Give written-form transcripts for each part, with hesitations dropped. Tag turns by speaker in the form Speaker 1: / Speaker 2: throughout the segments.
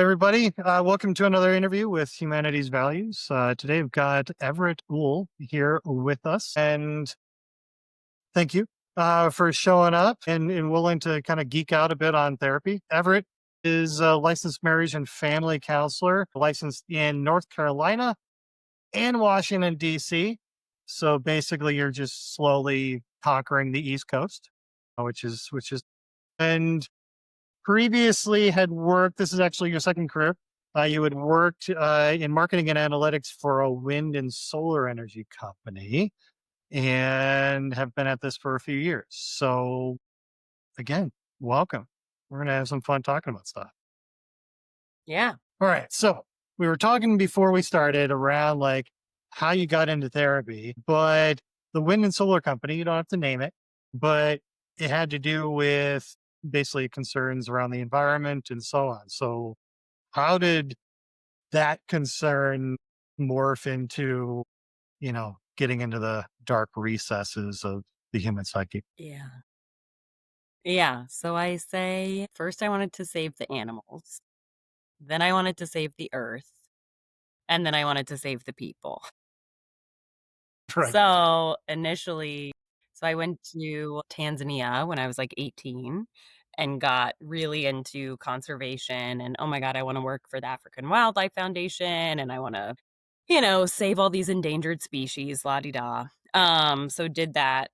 Speaker 1: everybody. Welcome to another interview with Humanities Values. Today we've got Everett Uhl here with us. And thank you for showing up and willing to kind of geek out a bit on therapy. Everett is a licensed marriage and family counselor, licensed in North Carolina and Washington, D.C. So basically, you're just slowly conquering the East Coast, which is, and previously had worked, this is actually your second career. You had worked in marketing and analytics for a wind and solar energy company and have been at this for a few years. So, again, welcome. We're going to have some fun talking about stuff.
Speaker 2: Yeah.
Speaker 1: All right. So, we were talking before we started around like how you got into therapy, but the wind and solar company, you don't have to name it, but it had to do with basically concerns around the environment and so on. So, how did that concern morph into, getting into the dark recesses of the human psyche?
Speaker 2: Yeah. Yeah. So I say first I wanted to save the animals, then I wanted to save the earth, and then I wanted to save the people.
Speaker 1: Right.
Speaker 2: So initially, I went to Tanzania when I was like 18 and got really into conservation and oh my God, I want to work for the African Wildlife Foundation and I want to, save all these endangered species, la di da. So did that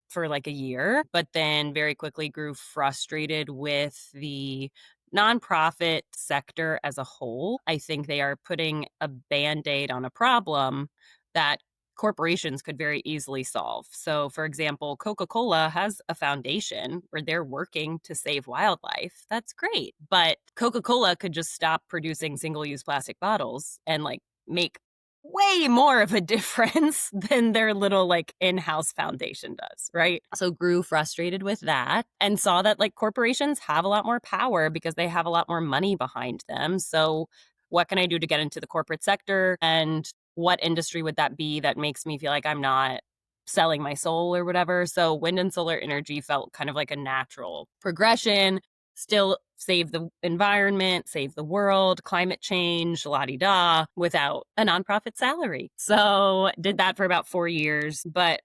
Speaker 2: for like a year, but then very quickly grew frustrated with the nonprofit sector as a whole. I think they are putting a band-aid on a problem that corporations could very easily solve. So, for example, Coca-Cola has a foundation where they're working to save wildlife. That's great. But Coca-Cola could just stop producing single-use plastic bottles and like make way more of a difference than their little like in-house foundation does, right? So grew frustrated with that and saw that like corporations have a lot more power because they have a lot more money behind them. So what can I do to get into the corporate sector and what industry would that be that makes me feel like I'm not selling my soul or whatever? So wind and solar energy felt kind of like a natural progression. Still save the environment, save the world, climate change, la di da, without a nonprofit salary. So did that for about 4 years, but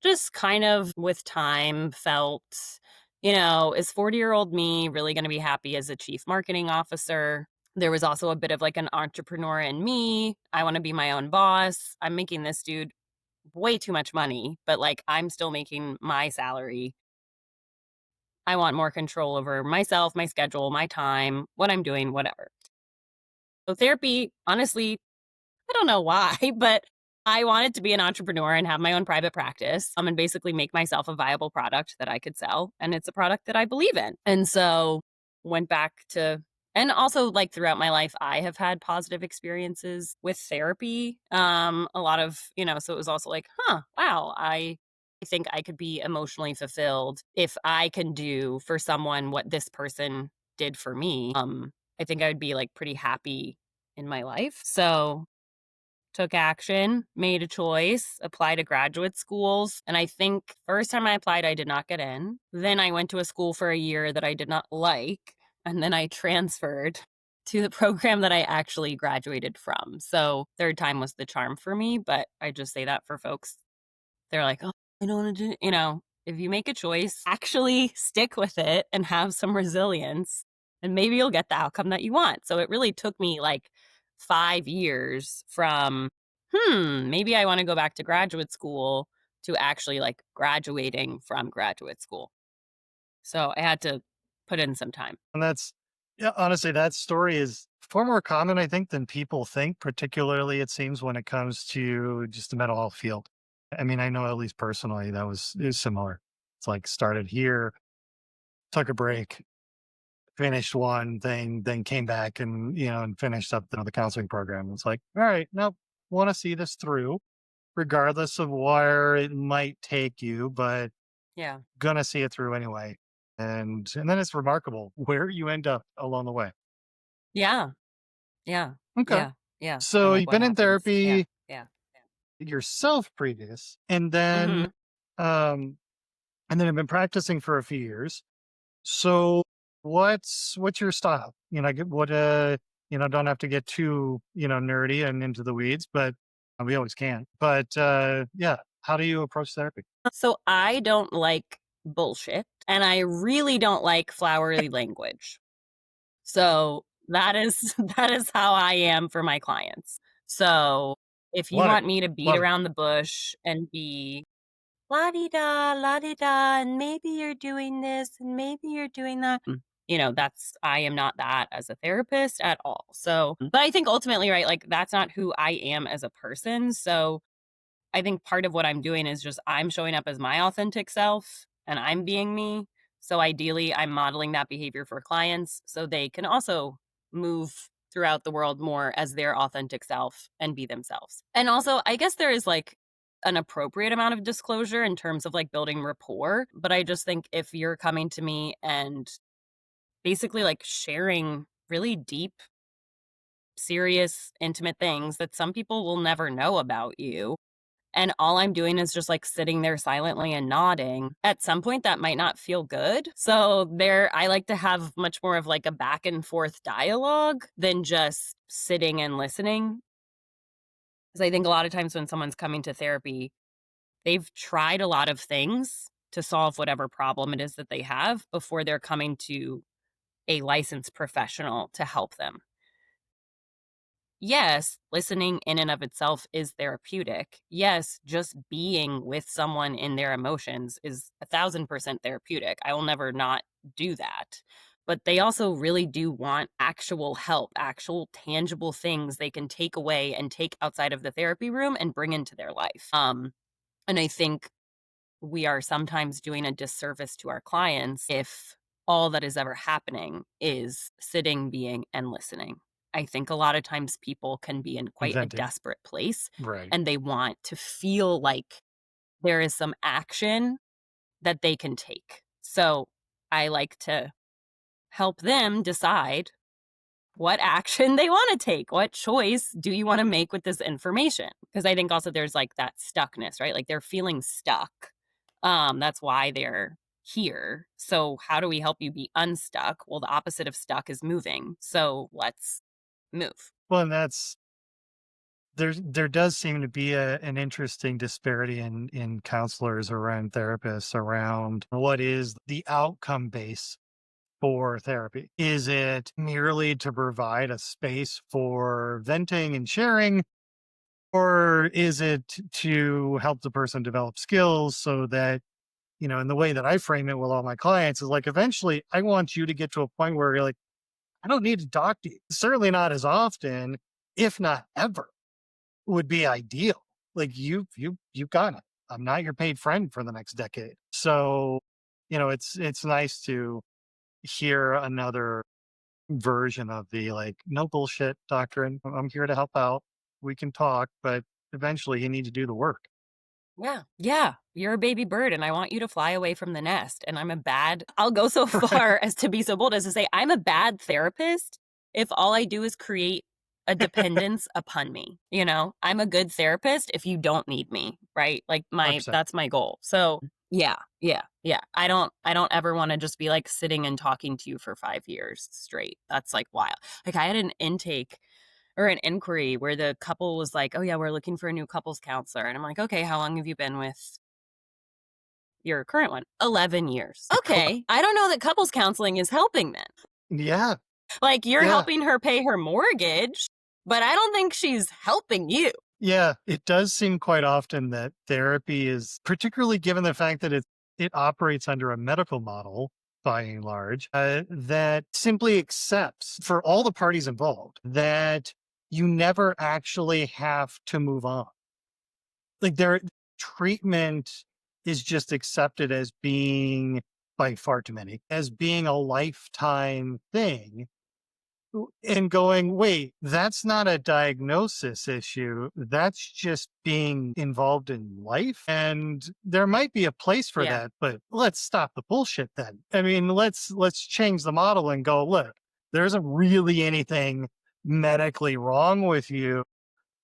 Speaker 2: just kind of with time felt, is 40-year-old me really going to be happy as a chief marketing officer? There was also a bit of like an entrepreneur in me. I want to be my own boss. I'm making this dude way too much money, but like I'm still making my salary. I want more control over myself, my schedule, my time, what I'm doing, whatever. So therapy, honestly, I don't know why, but I wanted to be an entrepreneur and have my own private practice, and basically make myself a viable product that I could sell. And it's a product that I believe in. And so went back to, and also like throughout my life, I have had positive experiences with therapy. A lot of, so it was also like, wow, I think I could be emotionally fulfilled if I can do for someone what this person did for me. I think I would be like pretty happy in my life. So took action, made a choice, applied to graduate schools. And I think first time I applied, I did not get in. Then I went to a school for a year that I did not like. And then I transferred to the program that I actually graduated from. So third time was the charm for me. But I just say that for folks. They're like, oh, I don't want to do, if you make a choice, actually stick with it and have some resilience. And maybe you'll get the outcome that you want. So it really took me like 5 years from, maybe I want to go back to graduate school to actually like graduating from graduate school. So I had to put in some time.
Speaker 1: And yeah, honestly, that story is far more common, I think, than people think, particularly it seems when it comes to just the mental health field. I mean, I know at least personally that is similar. It's like started here, took a break, finished one thing, then came back and finished up the counseling program. It's like, all right, nope, want to see this through, regardless of where it might take you, but
Speaker 2: Yeah.
Speaker 1: gonna see it through anyway. And then it's remarkable where you end up along the way.
Speaker 2: Yeah. Yeah.
Speaker 1: Okay.
Speaker 2: Yeah. Yeah. And
Speaker 1: So
Speaker 2: like
Speaker 1: you've
Speaker 2: what
Speaker 1: been in
Speaker 2: happens. Yeah.
Speaker 1: therapy
Speaker 2: Yeah.
Speaker 1: yourself previous,
Speaker 2: Hmm.
Speaker 1: um, and then have been practicing for a few years. So what's your style? Don't have to get too, nerdy and into the weeds, but we always can. But yeah, how do you approach therapy?
Speaker 2: So I don't like bullshit, and I really don't like flowery language. So that is that is how I am for my clients. So if you
Speaker 1: Love it.
Speaker 2: want me to beat
Speaker 1: Love it.
Speaker 2: around the bush and be la di da, and maybe you're doing this and maybe you're doing that. That's I am not that as a therapist at all. So, but I think ultimately, right, like that's not who I am as a person. So I think part of what I'm doing is just I'm showing up as my authentic self and I'm being me. So ideally, I'm modeling that behavior for clients so they can also move throughout the world more as their authentic self and be themselves. And also, I guess there is like an appropriate amount of disclosure in terms of like building rapport. But I just think if you're coming to me and basically like sharing really deep, serious, intimate things that some people will never know about you, and all I'm doing is just like sitting there silently and nodding, at some point that might not feel good. So I like to have much more of like a back and forth dialogue than just sitting and listening. Because I think a lot of times when someone's coming to therapy, they've tried a lot of things to solve whatever problem it is that they have before they're coming to a licensed professional to help them. Yes, listening in and of itself is therapeutic. Yes, just being with someone in their emotions is 1,000% therapeutic. I will never not do that. But they also really do want actual help, actual tangible things they can take away and take outside of the therapy room and bring into their life. And I think we are sometimes doing a disservice to our clients if all that is ever happening is sitting, being, and listening. I think a lot of times people can be in quite a
Speaker 1: Venting.
Speaker 2: desperate place
Speaker 1: Right.
Speaker 2: and they want to feel like there is some action that they can take. So I like to help them decide what action they want to take. What choice do you want to make with this information? Because I think also there's like that stuckness, right? Like they're feeling stuck. That's why they're here. So how do we help you be unstuck? Well, the opposite of stuck is moving. So let's move.
Speaker 1: Well, and there does seem to be an interesting disparity in counselors around therapists around what is the outcome base for therapy. Is it merely to provide a space for venting and sharing, or is it to help the person develop skills so that, and the way that I frame it with all my clients is like, eventually I want you to get to a point where you're like, I don't need to talk to you. Certainly not as often, if not ever, would be ideal. Like you got it. I'm not your paid friend for the next decade. So, it's nice to hear another version of the like no bullshit doctrine. I'm here to help out. We can talk, but eventually you need to do the work.
Speaker 2: Yeah. Yeah. You're a baby bird and I want you to fly away from the nest. And I'll go so
Speaker 1: Right.
Speaker 2: far as to be so bold as to say, I'm a bad therapist if all I do is create a dependence upon me. I'm a good therapist if you don't need me, right? Like
Speaker 1: 100%.
Speaker 2: that's my goal. So yeah, yeah, yeah. I don't ever want to just be like sitting and talking to you for 5 years straight. That's like wild. Like I had an intake or an inquiry where the couple was like, "Oh yeah, we're looking for a new couples counselor." And I'm like, "Okay, how long have you been with your current one?" 11 years. Okay. I don't know that couples counseling is helping then.
Speaker 1: Yeah.
Speaker 2: Like you're
Speaker 1: Yeah.
Speaker 2: helping her pay her mortgage, but I don't think she's helping you.
Speaker 1: Yeah. It does seem quite often that therapy is, particularly given the fact that it operates under a medical model by and large, that simply accepts for all the parties involved that you never actually have to move on. Like their treatment is just accepted as being, by far too many, as being a lifetime thing. And going, wait, that's not a diagnosis issue. That's just being involved in life. And there might be a place for
Speaker 2: Yeah.
Speaker 1: that, but let's stop the bullshit then. I mean, let's change the model and go, look, there isn't really anything medically wrong with you.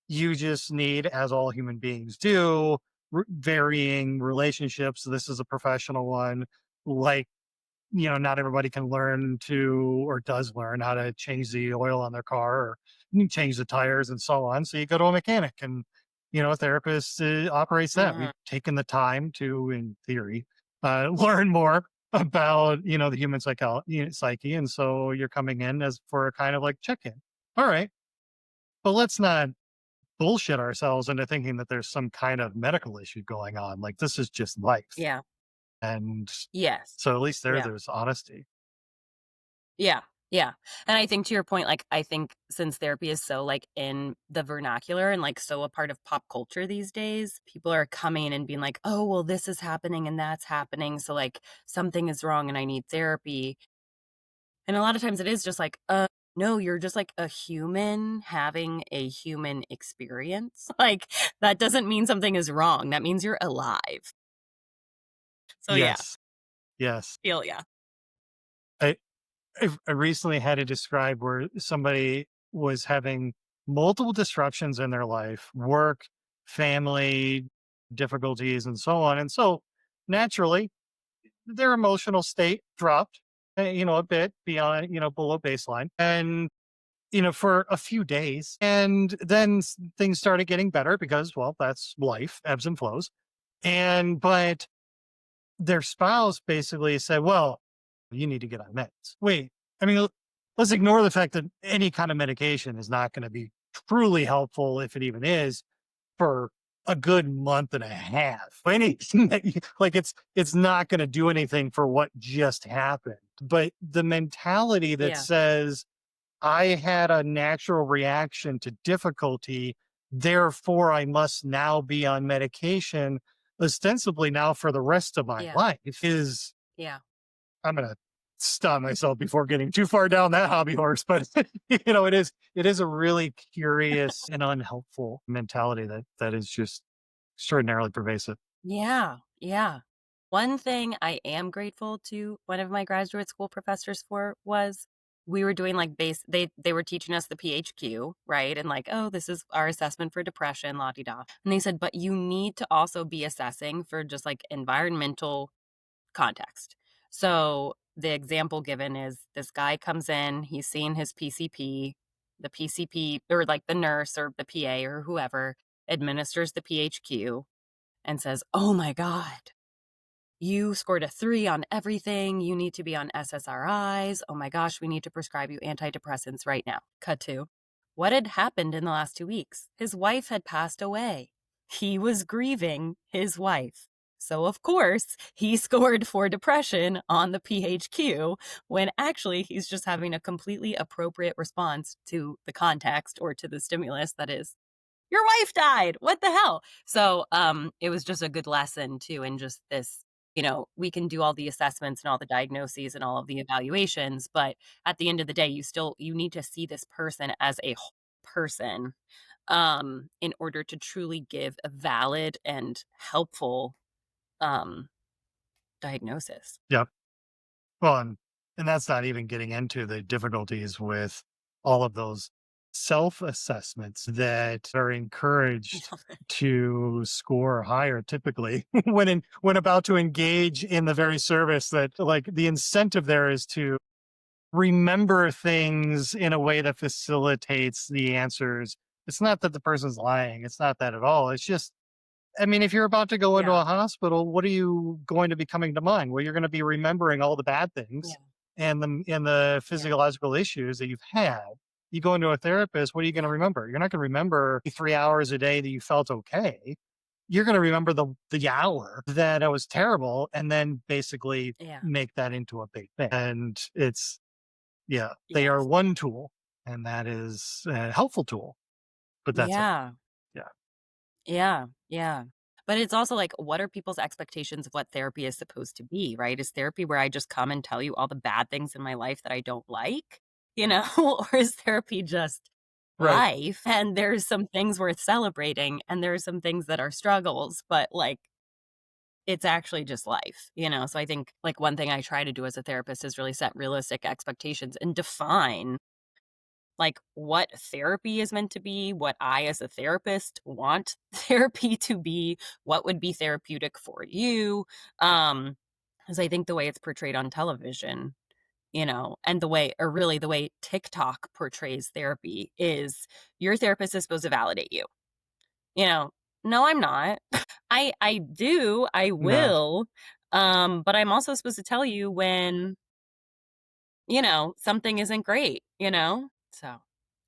Speaker 1: You just need, as all human beings do, varying relationships. This is a professional one. Like not everybody can learn to or does learn how to change the oil on their car or change the tires and so on. So you go to a mechanic and, a therapist operates that.
Speaker 2: Mhm.
Speaker 1: We've taken the time to, in theory, learn more about, the human psyche. And so you're coming in as for a kind of like check in. All right. But let's not bullshit ourselves into thinking that there's some kind of medical issue going on. Like this is just life.
Speaker 2: Yeah.
Speaker 1: And
Speaker 2: Yes.
Speaker 1: so at least
Speaker 2: Yeah.
Speaker 1: there's honesty.
Speaker 2: Yeah. Yeah. And I think to your point, like, I think since therapy is so, like, in the vernacular and, like, so a part of pop culture these days, people are coming and being like, "Oh, well, this is happening and that's happening, so, like, something is wrong and I need therapy." And a lot of times it is just like, no, you're just, like, a human having a human experience." Like, that doesn't mean something is wrong, that means you're alive. So, yeah.
Speaker 1: Yes. Yes.
Speaker 2: Feel yeah.
Speaker 1: I I recently had to describe where somebody was having multiple disruptions in their life, work, family, difficulties, and so on. And so naturally, their emotional state dropped, a bit beyond, below baseline. And, for a few days. And then things started getting better because, well, that's life, ebbs and flows. But their spouse basically said, "Well, you need to get on meds." Wait, I mean, let's ignore the fact that any kind of medication is not going to be truly helpful, if it even is, for a good month and a half. Anything that like it's not going to do anything for what just happened. But the mentality that
Speaker 2: Yeah.
Speaker 1: says I had a natural reaction to difficulty, therefore I must now be on medication, ostensibly now for the rest of my
Speaker 2: Yeah.
Speaker 1: life is
Speaker 2: Yeah.
Speaker 1: I'm gonna stop myself before getting too far down that hobby horse. But it is a really curious and unhelpful mentality that is just extraordinarily pervasive.
Speaker 2: Yeah, yeah. One thing I am grateful to one of my graduate school professors for was we were doing like they were teaching us the PHQ, right? And like, oh, this is our assessment for depression, la di da. And they said, but you need to also be assessing for just like environmental context. So the example given is this guy comes in, he's seeing his PCP, the PCP or like the nurse or the PA or whoever administers the PHQ and says, "Oh my god, you scored a 3 on everything. You need to be on SSRIs. Oh my gosh, we need to prescribe you antidepressants right now." Cut to what had happened in the last 2 weeks. His wife had passed away. He was grieving his wife. So, of course, he scored for depression on the PHQ when actually he's just having a completely appropriate response to the context or to the stimulus that is your wife died. What the hell? So, it was just a good lesson too in just this, we can do all the assessments and all the diagnoses and all of the evaluations, but at the end of the day, you need to see this person as a whole person, in order to truly give a valid and helpful, um, diagnosis.
Speaker 1: Yep. Well, and that's not even getting into the difficulties with all of those self-assessments that are encouraged to score higher typically when about to engage in the very service that like the incentive there is to remember things in a way that facilitates the answers. It's not that the person's lying. It's not that at all. It's just I mean, if you're about to go into
Speaker 2: Yeah,
Speaker 1: a hospital, what are you going to be coming to mind? Well, you're going to be remembering all the bad things
Speaker 2: yeah,
Speaker 1: and the
Speaker 2: yeah,
Speaker 1: physiological issues that you've had. You go into a therapist, what are you going to
Speaker 2: yeah,
Speaker 1: remember? You're not going to remember 3 hours a day that you felt okay. You're going to remember the hour that it was terrible, and then basically
Speaker 2: yeah,
Speaker 1: make that into a big thing. And it's yeah, they are
Speaker 2: yes.
Speaker 1: one tool, and that is a helpful tool, but that's it.
Speaker 2: Yeah.
Speaker 1: Yeah,
Speaker 2: Yeah, yeah. But it's also like, what are people's expectations of what therapy is supposed to be, right? Is therapy where I just come and tell you all the bad things in my life that I don't like, you know? Or is therapy just
Speaker 1: right.
Speaker 2: life? And there's some things worth celebrating and there's some things that are struggles, but like it's actually just life, you know? So I think like one thing I try to do as a therapist is really set realistic expectations and define like what therapy is meant to be, what I as a therapist want therapy to be, what would be therapeutic for you. Um 'Cause I think the way it's portrayed on television, and the way TikTok portrays therapy is your therapist is supposed to validate you. You know, no, I'm not. I
Speaker 1: No,
Speaker 2: will, but I'm also supposed to tell you when, something isn't great, you know? So,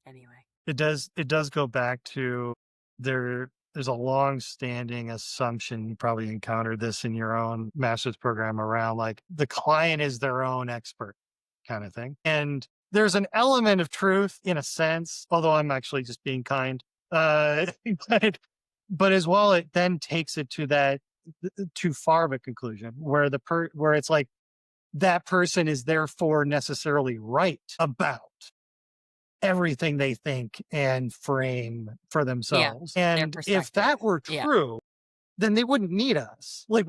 Speaker 2: anyway.
Speaker 1: it does go back to there's a long-standing assumption, you probably encountered this in your own master's program around, like, the client is their own expert kinda thing, and there's an element of truth in a sense, although I'm actually just being kind, uh, but as well, it then takes it to that too far of a conclusion where where it's like that person is therefore necessarily right about everything they think and frame for
Speaker 2: Yeah,
Speaker 1: themselves.
Speaker 2: their
Speaker 1: And if
Speaker 2: perspective.
Speaker 1: that were
Speaker 2: Yeah.
Speaker 1: true, then they wouldn't need us. Like,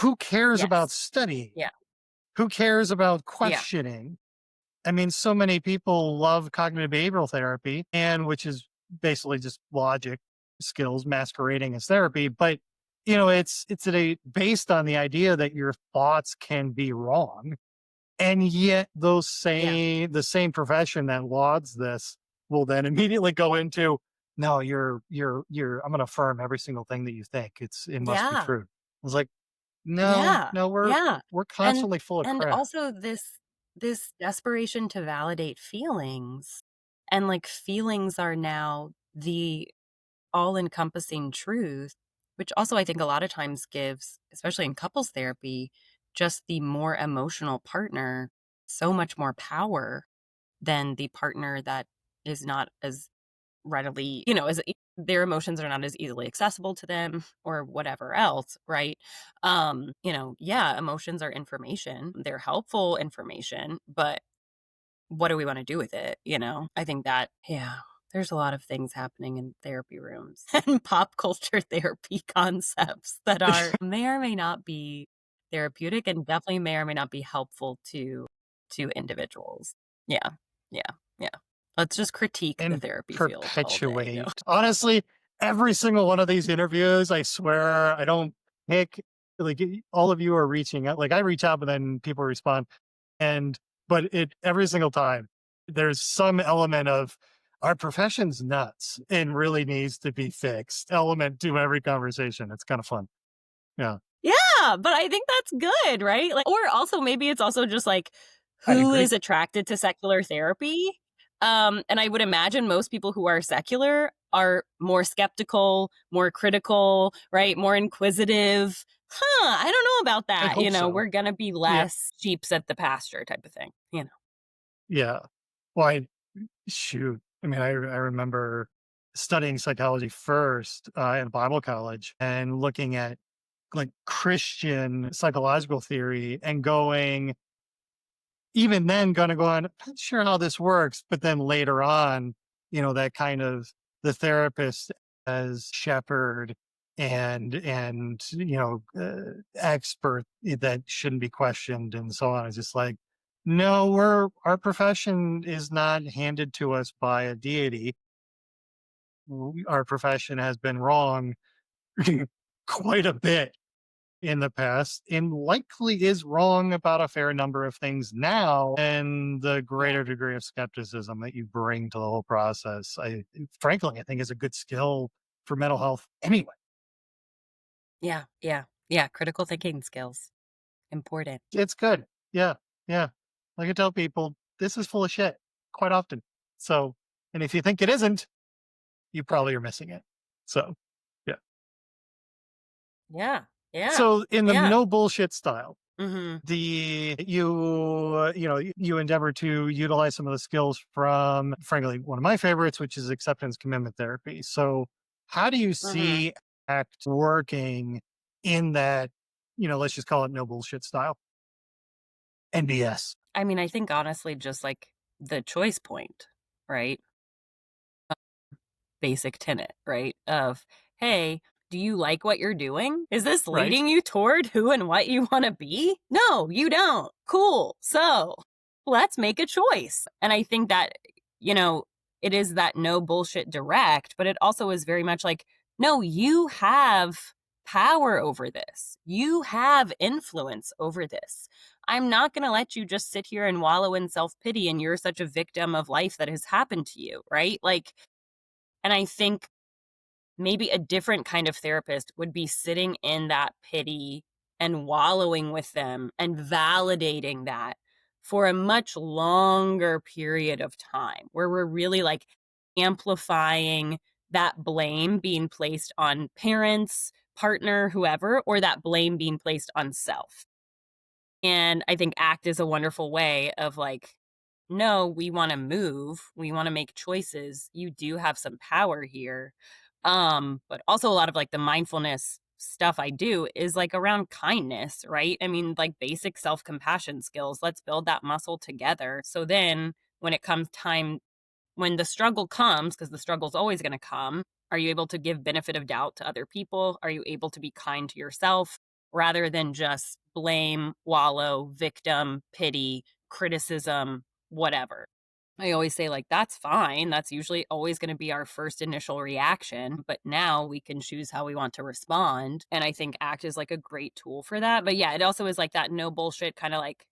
Speaker 1: who cares about
Speaker 2: Yes.
Speaker 1: studying?
Speaker 2: Yeah.
Speaker 1: Who cares about
Speaker 2: Yeah.
Speaker 1: questioning? I mean, so many people love cognitive behavioral therapy, and which is basically just logic skills masquerading as therapy. But based on the idea that your thoughts can be wrong, and yet
Speaker 2: Yeah.
Speaker 1: the same profession that lauds this will then immediately go into, "No, you're I'm gonna affirm every single thing that you think. It must be
Speaker 2: Yeah.
Speaker 1: true." I was like, "No,
Speaker 2: Yeah.
Speaker 1: no,
Speaker 2: Yeah.
Speaker 1: we're
Speaker 2: And
Speaker 1: constantly full of
Speaker 2: and
Speaker 1: crap."
Speaker 2: also this desperation to validate feelings, and, like, feelings are now the all-encompassing truth, which also I think a lot of times gives, especially in couples therapy, just the more emotional partner so much more power than the partner that is not as readily, their emotions are not as easily accessible to them or whatever else, right? Yeah, emotions are information. They're helpful information, but what do we want to do with it? I think that, yeah, there's a lot of things happening in therapy rooms and pop culture therapy concepts that are may or may not be therapeutic and definitely may or may not be helpful to individuals. Yeah. Yeah. Yeah. Let's just critique the
Speaker 1: And
Speaker 2: therapy field all day.
Speaker 1: perpetuate. Honestly, every single one of these interviews, I swear, I don't pick like all of you are reaching out. Like I reach out, but then people respond. And but it every single time there's some element of our profession's nuts and really needs to be fixed element to every conversation. It's kind of fun. Yeah,
Speaker 2: Yeah, but I think that's good, right? Like, or also maybe it's also just like
Speaker 1: I
Speaker 2: who
Speaker 1: agree.
Speaker 2: is attracted to secular therapy? And I would imagine most people who are secular are more skeptical, more critical, right? More inquisitive. I don't know about
Speaker 1: I
Speaker 2: that.
Speaker 1: hope so.
Speaker 2: We're gonna be
Speaker 1: Yeah,
Speaker 2: less sheeps at the pasture type of thing.
Speaker 1: yeah. Well, shoot. I mean, I remember studying psychology first in Bible college and looking at like Christian psychological theory and going, even then, gonna go on, I'm not sure how this works. But then later on, that kind of the therapist as shepherd and expert that shouldn't be questioned and so on. It's just like, no, our profession is not handed to us by a deity. Our profession has been wrong quite a bit in the past and likely is wrong about a fair number of things now. And the
Speaker 2: Yeah.
Speaker 1: greater degree of skepticism that you bring to the whole process, I think is a good skill for mental health anyway.
Speaker 2: Yeah. Yeah. Yeah. Critical thinking skills. Important.
Speaker 1: It's good. Yeah. Yeah. Like I tell people, this is full of shit quite often. So, and if you think it isn't, you probably are missing it. So, yeah.
Speaker 2: Yeah. Yeah.
Speaker 1: So, in the
Speaker 2: Yeah.
Speaker 1: no bullshit style,
Speaker 2: Hmm.
Speaker 1: you endeavor to utilize some of the skills from, frankly, one of my favorites, which is acceptance commitment therapy. So how do you
Speaker 2: Hmm.
Speaker 1: see ACT working in that, let's just call it no bullshit style, NBS?
Speaker 2: I mean, I think honestly, just like the choice point, right? Basic tenet, right? Of, hey, do you like what you're doing? Is this
Speaker 1: Right.
Speaker 2: leading you toward who and what you want to be? No, you don't. Cool. So let's make a choice. And I think that, you know, it is that no bullshit direct, but it also is very much like, no, you have power over this. You have influence over this. I'm not going to let you just sit here and wallow in self pity and you're such a victim of life that has happened to you, right? Like, and I think maybe a different kind of therapist would be sitting in that pity and wallowing with them and validating that for a much longer period of time where we're really like amplifying that blame being placed on parents, partner, whoever, or that blame being placed on self. And I think ACT is a wonderful way of like, no, we want to move, we want to make choices. You do have some power here. But also a lot of like the mindfulness stuff I do is like around kindness, right? I mean, like basic self-compassion skills. Let's build that muscle together. So then when it comes time when the struggle comes, because the struggle's always going to come, are you able to give benefit of doubt to other people? Are you able to be kind to yourself rather than just blame, wallow, victim, pity, criticism, whatever? I always say, like, that's fine. That's usually always going to be our first initial reaction. But now we can choose how we want to respond. And I think ACT is like a great tool for that. But yeah, it also is like that no bullshit kind of like,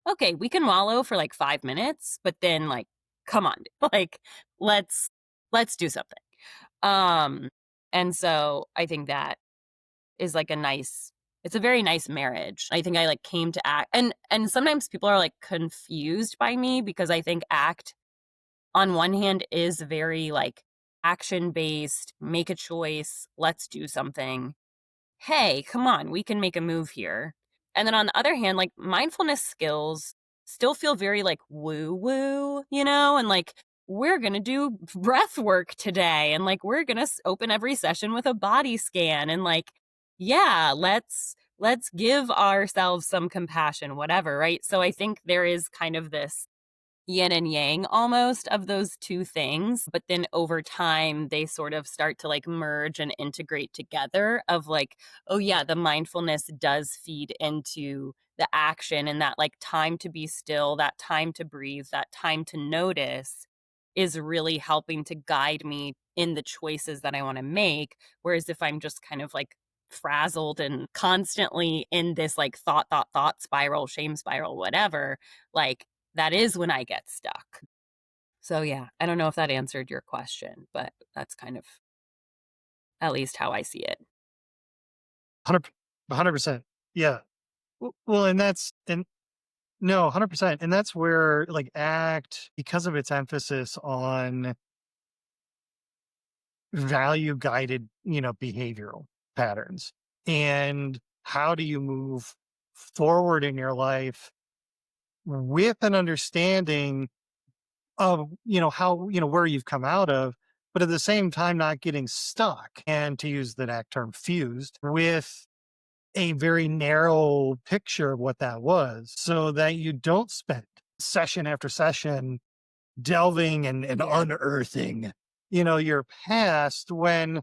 Speaker 2: okay, we can wallow for like 5 minutes, but then like, come on, like, let's let's do something. Um, and so I think that is like a nice it's a very nice marriage. I think I like came to ACT and sometimes people are like confused by me because I think ACT on one hand is very like action based, make a choice, let's do something. Hey, come on, we can make a move here. And then on the other hand, like mindfulness skills still feel very like woo woo, and like we're going to do breath work today and like we're going to open every session with a body scan and like yeah, let's give ourselves some compassion, whatever, right? So I think there is kind of this yin and yang almost of those two things, but then over time they sort of start to like merge and integrate together of like, oh yeah, the mindfulness does feed into the action and that like time to be still, that time to breathe, that time to notice is really helping to guide me in the choices that I want to make. Whereas if I'm just kind of like frazzled and constantly in this like thought spiral, shame spiral, whatever, like that is when I get stuck. So yeah, I don't know if that answered your question, but that's kind of at least how I see it.
Speaker 1: 100%. Yeah. Well, and no, 100%. And that's where like ACT, because of its emphasis on value guided, behavioral patterns. And how do you move forward in your life with an understanding of, how, where you've come out of, but at the same time, not getting stuck. And to use the NAC term fused with a very narrow picture of what that was so that you don't spend session after session delving and
Speaker 2: Yeah.
Speaker 1: unearthing, your past when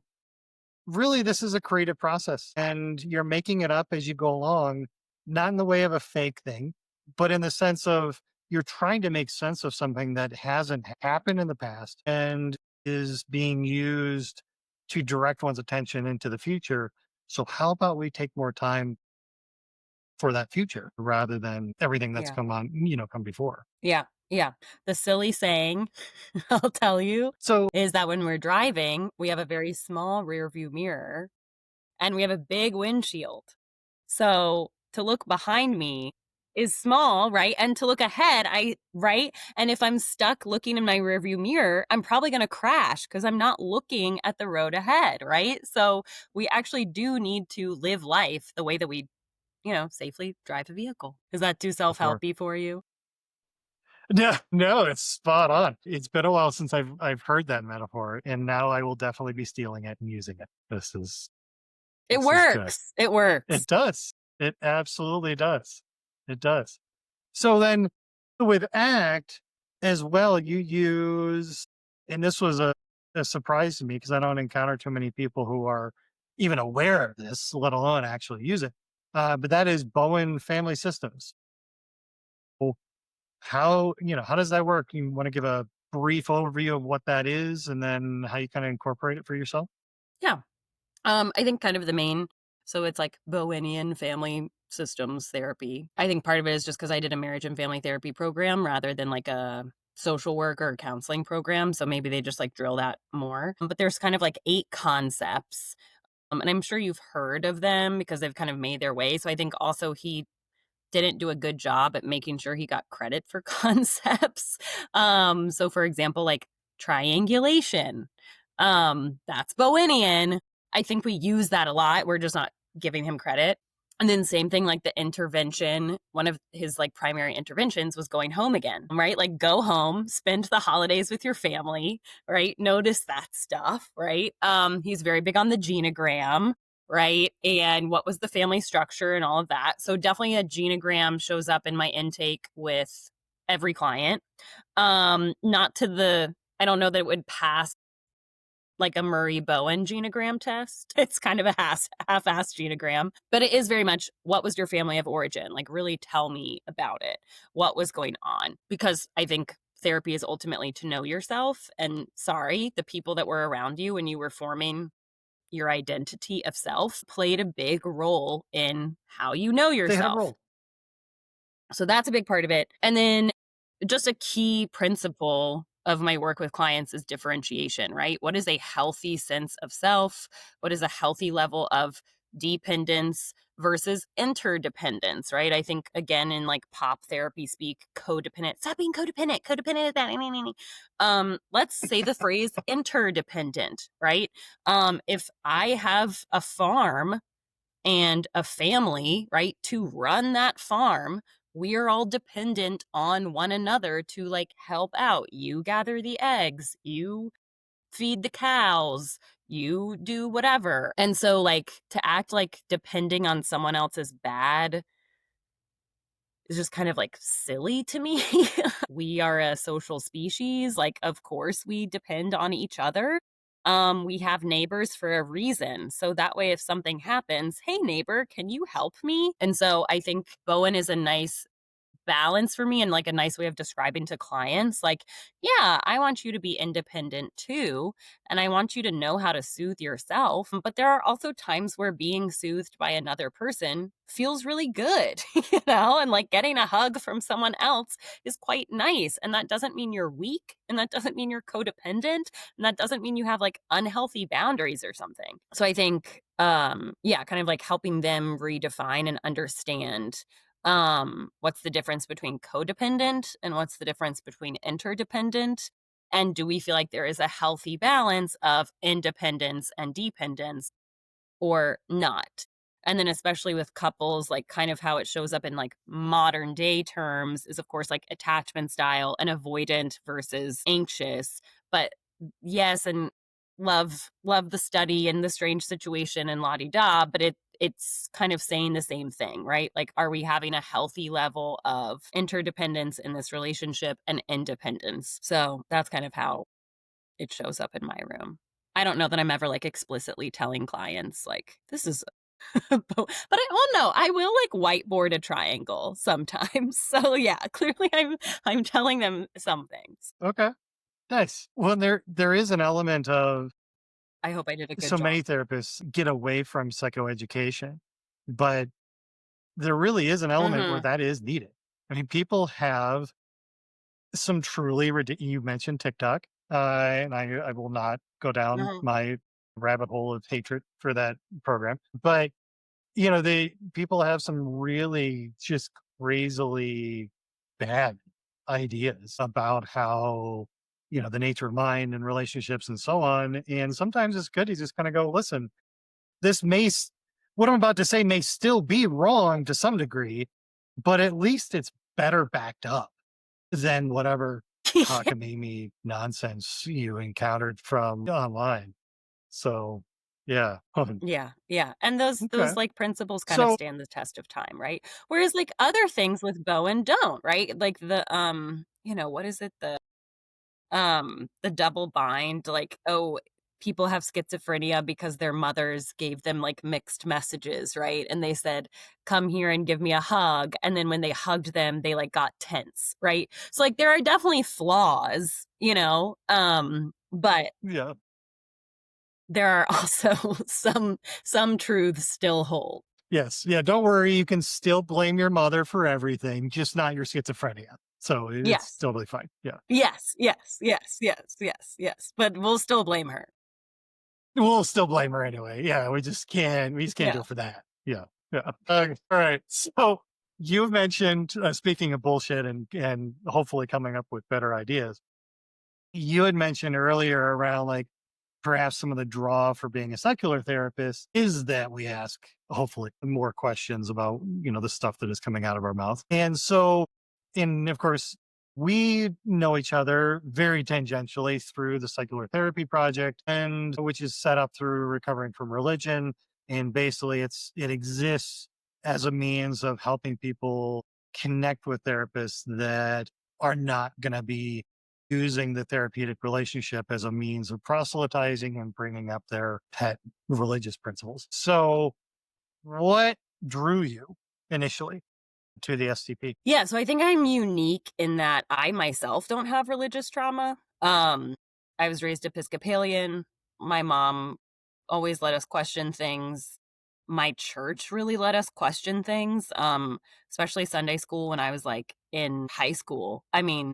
Speaker 1: really this is a creative process and you're making it up as you go along, not in the way of a fake thing, but in the sense of you're trying to make sense of something that hasn't happened in the past and is being used to direct one's attention into the future. So how about we take more time for that future rather than everything that's
Speaker 2: Yeah.
Speaker 1: come before.
Speaker 2: Yeah. Yeah. The silly saying, I'll tell you,
Speaker 1: So
Speaker 2: is that when we're driving, we have a very small rear view mirror and we have a big windshield. So to look behind me is small, right? And to look ahead, right? And if I'm stuck looking in my rearview mirror, I'm probably going to crash because I'm not looking at the road ahead, right? So we actually do need to live life the way that we, safely drive a vehicle. Is that too
Speaker 1: for sure.
Speaker 2: self-helpy for you?
Speaker 1: No, no, it's spot on. It's been a while since I've heard that metaphor, and now I will definitely be stealing it and using it.
Speaker 2: It
Speaker 1: This is good.
Speaker 2: works. It works.
Speaker 1: It does. It absolutely does. It does. So then with ACT as well, you use, and this was a surprise to me because I don't encounter too many people who are even aware of this, let alone actually use it. But that is Bowen Family Systems. Well, how does that work? You want to give a brief overview of what that is and then how you kind of incorporate it for yourself?
Speaker 2: Yeah. I think kind of the main So it's like Bowenian family systems therapy. I think part of it is just because I did a marriage and family therapy program rather than like a social work or counseling program. So maybe they just like drill that more. But there's kind of like 8 concepts. And I'm sure you've heard of them because they've kind of made their way. So I think also he didn't do a good job at making sure he got credit for concepts. So for example, like triangulation, that's Bowenian. I think we use that a lot. We're just not giving him credit. And then same thing like the intervention, one of his like primary interventions was going home again, right? Like go home, spend the holidays with your family, right? Notice that stuff, right? He's very big on the genogram, right? And what was the family structure and all of that. So definitely a genogram shows up in my intake with every client. Not to the I don't know that it would pass like a Murray Bowen genogram test. It's kind of a half-assed genogram, but it is very much what was your family of origin? Like really tell me about it. What was going on? Because I think therapy is ultimately to know yourself and sorry, the people that were around you when you were forming your identity of self played a big role in how you know
Speaker 1: They had a
Speaker 2: yourself.
Speaker 1: role.
Speaker 2: So that's a big part of it. And then just a key principle of my work with clients is differentiation, right? What is a healthy sense of self? What is a healthy level of dependence versus interdependence, right? I think again in like pop therapy speak, codependent. Stop being codependent. Codependent is that. Let's say the phrase interdependent, right? If I have a farm and a family, right, to run that farm, we are all dependent on one another to like help out. You gather the eggs, you feed the cows, you do whatever. And so, like, to act like depending on someone else is bad is just kind of like silly to me. We are a social species. Like, of course, we depend on each other. We have neighbors for a reason. So that way, if something happens, hey, neighbor, can you help me? And so I think Bowen is a nice balance for me and like a nice way of describing to clients like yeah, I want you to be independent too and I want you to know how to soothe yourself, but there are also times where being soothed by another person feels really good, and like getting a hug from someone else is quite nice, and that doesn't mean you're weak, and that doesn't mean you're codependent, and that doesn't mean you have like unhealthy boundaries or something. So I think yeah, kind of like helping them redefine and understand what's the difference between codependent and what's the difference between interdependent, and do we feel like there is a healthy balance of independence and dependence or not? And then especially with couples, like kind of how it shows up in like modern day terms is of course like attachment style and avoidant versus anxious. But yes, and love the study and the strange situation and la di da, but it's kind of saying the same thing, right? Like, are we having a healthy level of interdependence in this relationship and independence? So that's kind of how it shows up in my room. I don't know that I'm ever like explicitly telling clients like this is but I well no, I will like whiteboard a triangle sometimes. So yeah, clearly I'm telling them some things.
Speaker 1: Okay, nice. Well, there is an element of
Speaker 2: I hope I did a good
Speaker 1: so
Speaker 2: job.
Speaker 1: many therapists get away from psychoeducation, but there really is an element where
Speaker 2: Mhm.
Speaker 1: that is needed. I mean, people have some truly you mentioned TikTok, and I will not go down
Speaker 2: Mhm.
Speaker 1: my rabbit hole of hatred for that program, but you know, they people have some really just crazily bad ideas about how, you know, the nature of mind and relationships and so on. And sometimes it's good to just kind of go, listen, this what I'm about to say may still be wrong to some degree, but at least it's better backed up than whatever cockamamie nonsense you encountered from online. So, yeah.
Speaker 2: Yeah, yeah, and those,
Speaker 1: Okay.
Speaker 2: like, principles kind of
Speaker 1: So,
Speaker 2: stand the test of time, right? Whereas, like, other things with Bowen don't, right? Like what is it? The double bind, like, oh, people have schizophrenia because their mothers gave them, like, mixed messages, right? And they said, "Come here and give me a hug," and then when they hugged them, they, like, got tense, right? So, like, there are definitely flaws, but
Speaker 1: yeah.
Speaker 2: there are also some truths still hold.
Speaker 1: Yes. Yeah. Don't worry. You can still blame your mother for everything, just not your schizophrenia. So it's
Speaker 2: Yes.
Speaker 1: totally fine. Yeah.
Speaker 2: Yes, yes, yes, yes, yes, yes, but we'll still blame her.
Speaker 1: We'll still blame her anyway. Yeah. We just can't
Speaker 2: Yeah.
Speaker 1: do it for that. Yeah. Yeah. All right. So you've mentioned, speaking of bullshit and hopefully coming up with better ideas, you had mentioned earlier around like perhaps some of the draw for being a secular therapist is that we ask hopefully more questions about the stuff that is coming out of our mouth. And so, and of course, we know each other very tangentially through the secular therapy project, and which is set up through recovering from religion. And basically it exists as a means of helping people connect with therapists that are not going to be using the therapeutic relationship as a means of proselytizing and bringing up their pet religious principles. So, what drew you initially to the STP?
Speaker 2: Yeah, so I think I'm unique in that I myself don't have religious trauma. I was raised Episcopalian. My mom always let us question things. My church really let us question things, especially Sunday school when I was, like, in high school. I mean,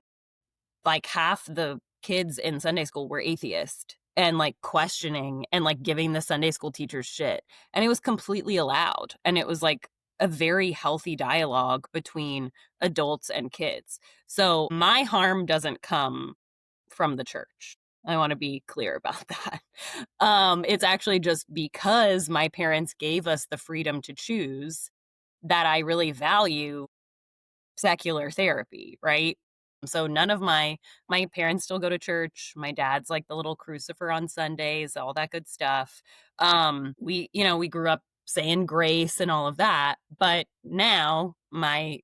Speaker 2: like half the kids in Sunday school were atheist and like questioning and like giving the Sunday school teachers shit. And it was completely allowed. And it was like a very healthy dialogue between adults and kids. So my harm doesn't come from the church. I want to be clear about that. It's actually just because my parents gave us the freedom to choose that I really value secular therapy, right? So none of my parents still go to church. My dad's like the little crucifer on Sundays, all that good stuff. We grew up saying grace and all of that, but now my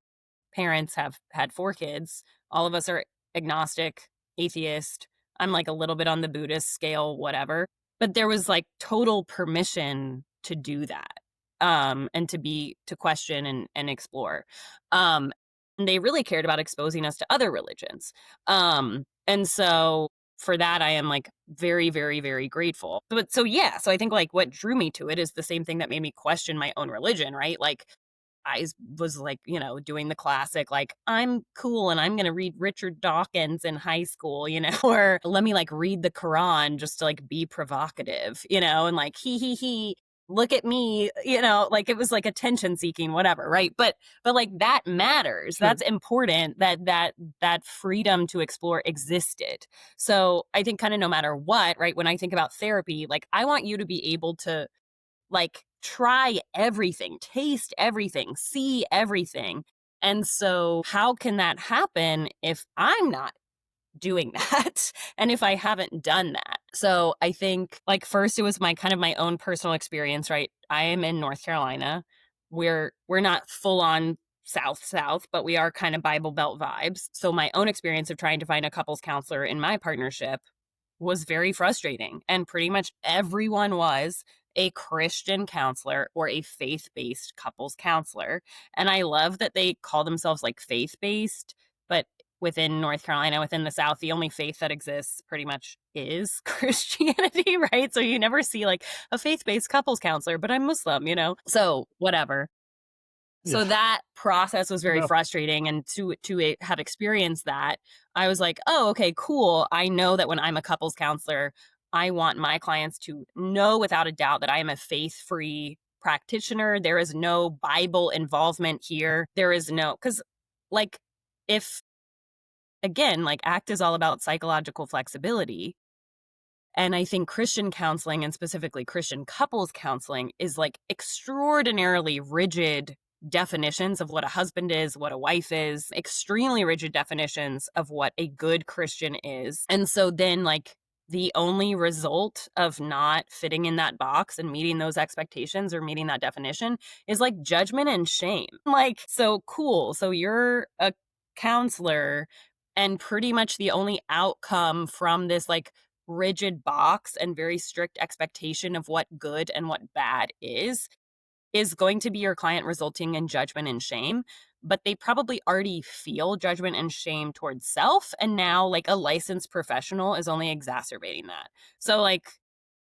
Speaker 2: parents have had 4 kids. All of us are agnostic, atheist. I'm like a little bit on the Buddhist scale, whatever. But there was like total permission to do that. And to question and explore. Um, and they really cared about exposing us to other religions. And so for that I am like very, very, very grateful. But so yeah, so I think like what drew me to it is the same thing that made me question my own religion, right? Like was like, doing the classic, like, I'm cool and I'm going to read Richard Dawkins in high school, or let me like read the Quran just to like be provocative, and like, he, look at me, like it was like attention seeking, whatever. Right. But like that matters.
Speaker 1: Sure.
Speaker 2: That's important that freedom to explore existed. So I think kind of no matter what, right. When I think about therapy, like I want you to be able to like try everything, taste everything, see everything. And so, how can that happen if I'm not doing that and if I haven't done that? So, I think like first it was my kind of my own personal experience, right? I am in North Carolina. We're not full on south, but we are kind of Bible Belt vibes. So my own experience of trying to find a couples counselor in my partnership was very frustrating. And pretty much everyone was a Christian counselor or a faith based couples counselor. And I love that they call themselves like faith based, but within North Carolina, within the South, the only faith that exists pretty much is Christianity, right? So you never see like a faith based couples counselor, but I'm Muslim. So whatever.
Speaker 1: Yeah.
Speaker 2: So that process was very
Speaker 1: No.
Speaker 2: frustrating, and to have experienced that, I was like, "Oh, okay, cool. I know that when I'm a couples counselor, I want my clients to know without a doubt that I am a faith-free practitioner. There is no Bible involvement here. There is no, because like if again, like ACT is all about psychological flexibility. And I think Christian counseling and specifically Christian couples counseling is like extraordinarily rigid definitions of what a husband is, what a wife is, extremely rigid definitions of what a good Christian is. And so then, like, the only result of not fitting in that box and meeting those expectations or meeting that definition is like judgment and shame. Like, so cool. So you're a counselor, and pretty much the only outcome from this, like, rigid box and very strict expectation of what good and what bad is going to be your client resulting in judgment and shame, but they probably already feel judgment and shame towards self, and now like a licensed professional is only exacerbating that. So like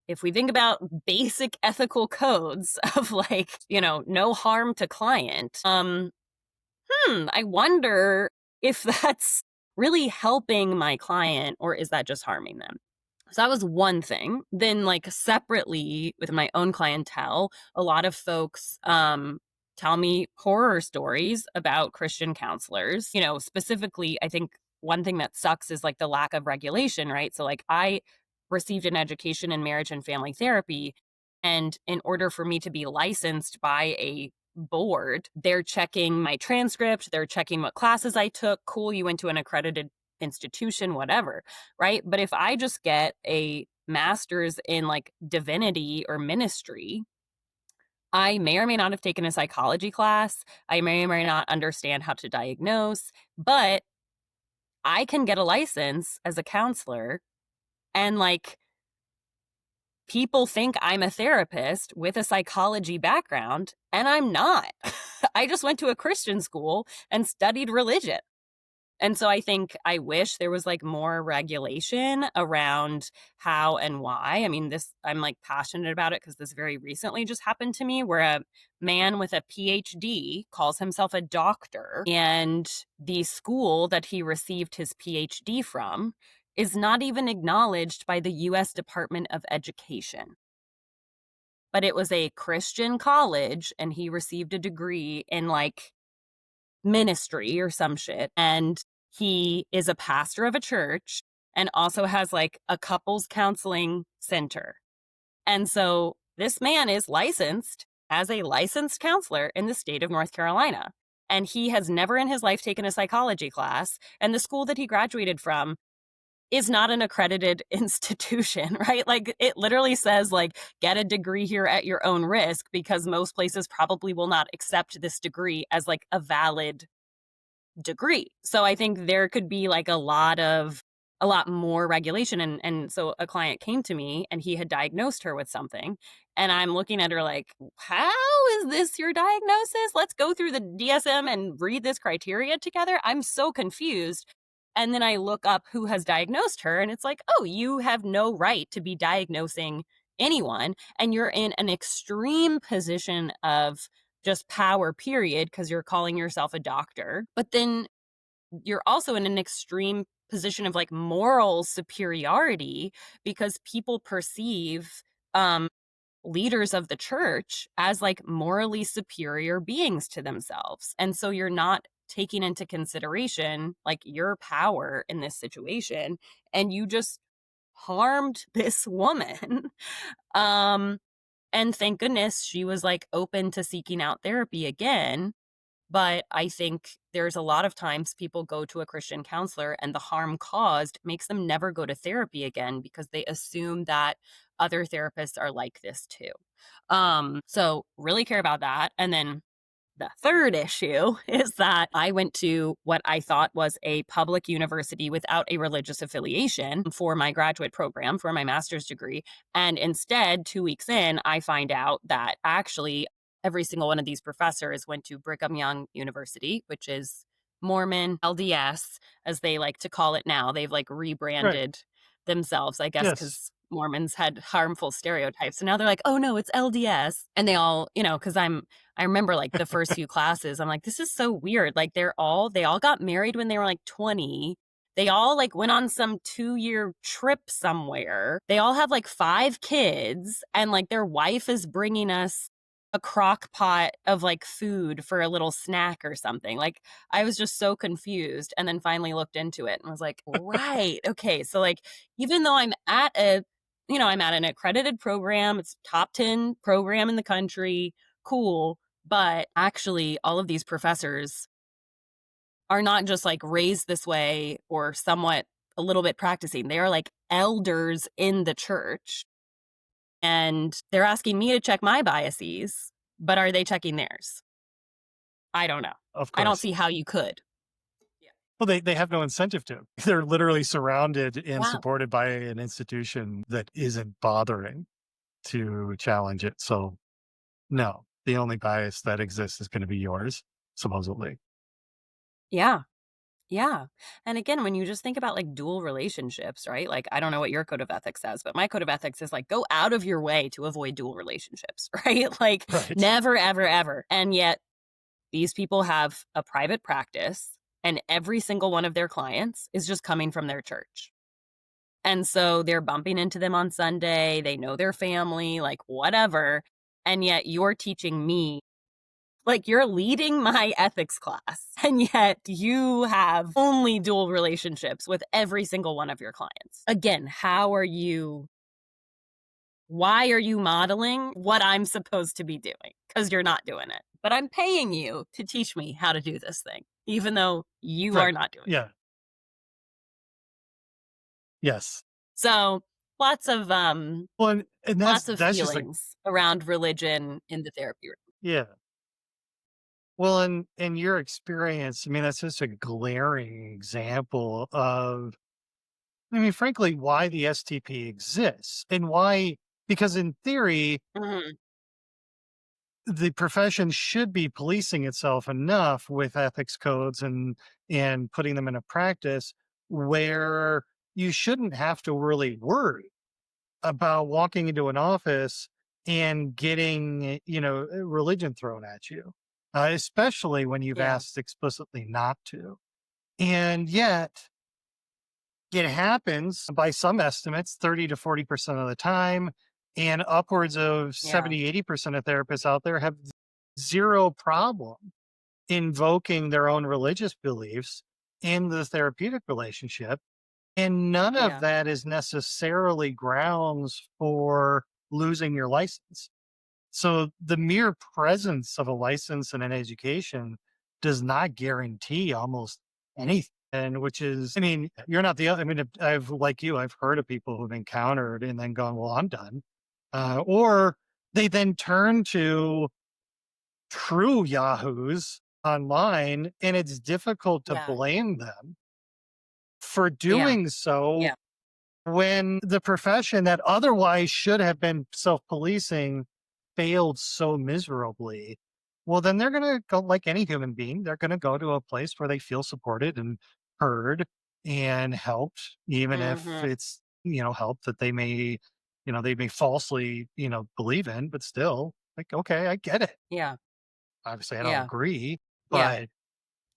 Speaker 2: if we think about basic ethical codes of like, no harm to client, I wonder if that's really helping my client or is that just harming them? So that was one thing. Then, like, separately with my own clientele, a lot of folks tell me horror stories about Christian counselors. Specifically, I think one thing that sucks is like the lack of regulation, right? So, like, I received an education in marriage and family therapy. And in order for me to be licensed by a board, they're checking my transcript, they're checking what classes I took. Cool, you went to an accredited institution, whatever, right? But if I just get a master's in like divinity or ministry, I may or may not have taken a psychology class. I may or may not understand how to diagnose, but I can get a license as a counselor and like people think I'm a therapist with a psychology background, and I'm not. I just went to a Christian school and studied religion. And so I think I wish there was like more regulation around how and why. I mean, I'm like passionate about it because this very recently just happened to me where a man with a PhD calls himself a doctor, and the school that he received his PhD from is not even acknowledged by the US Department of Education. But it was a Christian college, and he received a degree in like ministry or some shit. And he is a pastor of a church and also has like a couples counseling center. And so this man is licensed as a licensed counselor in the state of North Carolina. And he has never in his life taken a psychology class. And the school that he graduated from is not an accredited institution, right? Like it literally says like get a degree here at your own risk because most places probably will not accept this degree as like a valid degree. So I think there could be like a lot more regulation. And so a client came to me and he had diagnosed her with something. And I'm looking at her like, how is this your diagnosis? Let's go through the DSM and read this criteria together. I'm so confused. And then I look up who has diagnosed her, and it's like, oh, you have no right to be diagnosing anyone. And you're in an extreme position of just power, period, because you're calling yourself a doctor. But then you're also in an extreme position of like moral superiority because people perceive leaders of the church as like morally superior beings to themselves. And so you're not taking into consideration like your power in this situation, and you just harmed this woman. um and thank goodness she was like open to seeking out therapy again. But I think there's a lot of times people go to a Christian counselor and the harm caused makes them never go to therapy again because they assume that other therapists are like this too. So really care about that. And then the third issue is that I went to what I thought was a public university without a religious affiliation for my graduate program for my master's degree. And instead, 2 weeks in, I find out that actually every single one of these professors went to Brigham Young University, which is Mormon LDS, as they like to call it now. They've like
Speaker 1: Right.
Speaker 2: rebranded themselves, I guess,
Speaker 1: Yes.
Speaker 2: because Mormons had harmful stereotypes. So now they're like, oh no, it's LDS. And they all, because I remember like the first few classes, I'm like, this is so weird. Like they all got married when they were like 20. They all like went on some 2-year trip somewhere. They all have like 5 kids, and like their wife is bringing us a crock pot of like food for a little snack or something. Like I was just so confused, and then finally looked into it and was like, right. Okay. So like even though I'm at an accredited program, it's top 10 program in the country, cool. But actually, all of these professors are not just like raised this way or somewhat a little bit practicing. They are like elders in the church, and they're asking me to check my biases, but are they checking theirs? I don't know.
Speaker 1: Of
Speaker 2: I don't
Speaker 1: course.
Speaker 2: see how you could. Yeah.
Speaker 1: Well, they have no incentive to. They're literally surrounded and
Speaker 2: Wow.
Speaker 1: supported by an institution that isn't bothering to challenge it. So, no, the only bias that exists is going to be yours, supposedly.
Speaker 2: Yeah. Yeah. And again, when you just think about like dual relationships, right? Like, I don't know what your code of ethics says, but my code of ethics is like, go out of your way to avoid dual relationships, right? Like,
Speaker 1: Right.
Speaker 2: never, ever, ever. And yet, these people have a private practice, and every single one of their clients is just coming from their church. And so they're bumping into them on Sunday. They know their family, like, whatever. And yet, you're teaching me like, you're leading my ethics class, and yet you have only dual relationships with every single one of your clients. Again, why are you modeling what I'm supposed to be doing? Because you're not doing it. But I'm paying you to teach me how to do this thing, even though you are
Speaker 1: Right.
Speaker 2: not doing it.
Speaker 1: Yeah. Yes.
Speaker 2: So, lots of,
Speaker 1: Well, and
Speaker 2: lots of
Speaker 1: that's just like,
Speaker 2: feelings around religion in the therapy room.
Speaker 1: yeah. Well, in your experience, I mean, that's just a glaring example of, I mean, frankly, why the STP exists and why, because in theory,
Speaker 2: Mhm.
Speaker 1: the profession should be policing itself enough with ethics codes and putting them into practice where you shouldn't have to really worry about walking into an office and getting, religion thrown at you, especially when you've
Speaker 2: Yeah,
Speaker 1: asked explicitly not to. And yet, it happens by some estimates 30 to 40% of the time. And upwards of
Speaker 2: yeah,
Speaker 1: 70, 80% of therapists out there have zero problem invoking their own religious beliefs in the therapeutic relationship. And none of
Speaker 2: yeah,
Speaker 1: that is necessarily grounds for losing your license. So the mere presence of a license and an education does not guarantee almost anything. And which is, I mean, you're not the other. I mean, I've like you, I've heard of people who've encountered and then gone, well, I'm done. Or they then turn to true yahoos online, and it's difficult to
Speaker 2: yeah,
Speaker 1: blame them for
Speaker 2: yeah,
Speaker 1: doing so
Speaker 2: yeah,
Speaker 1: when the profession that otherwise should have been self-policing failed so miserably. Well, then they're going to go, like any human being, they're going to go to a place where they feel supported and heard and helped, even if
Speaker 2: mhm,
Speaker 1: it's, help that they may falsely, believe in, but still, like, okay, I get it.
Speaker 2: yeah,
Speaker 1: Obviously, I don't
Speaker 2: yeah,
Speaker 1: agree,
Speaker 2: yeah.
Speaker 1: but